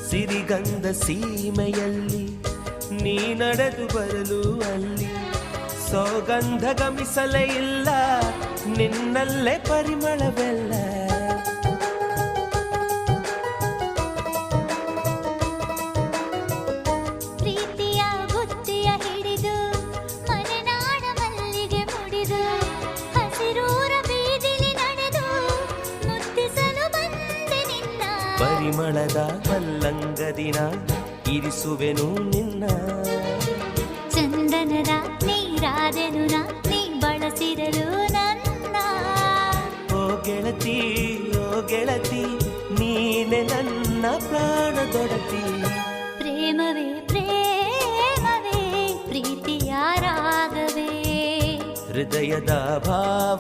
ಸಿರಿಗಂಧ ಸೀಮೆಯಲ್ಲಿ ನೀ ನಡೆದು ಬರಲು ಅಲ್ಲಿ ಸೌಗಂಧ ಗಮಿಸಲೇ ಇಲ್ಲ ನಿನ್ನಲ್ಲೇ ಪರಿಮಳವೆಲ್ಲ ಪ್ರೀತಿಯ ಬುತ್ತಿಯ ಹಿಡಿದು ಮಲೆನಾಡ ಮಲ್ಲಿಗೆ ಮುಡಿದು ಹಸಿರೂರ ಬೀದಿಲಿ ನಡೆದು ಮುತ್ತಿಸಲು ಬಂದೆ ನಿನ್ನ ಪರಿಮಳದ ಮಲ್ಲಂಗದಿನ ಇರಿಸುವೆನು ನಿನ್ನ ಚಂದನದ ನೀರಾದೆನು ನೀ ಬಳಸಿರಲು ನನ್ನ ಓ ಗೆಳತಿ ನೀನೆ ನನ್ನ ಪ್ರಾಣದೊಡತಿ ಪ್ರೇಮವೇ ಪ್ರೀತಿಯ ರಾಗವೇ ಹೃದಯದ ಭಾವ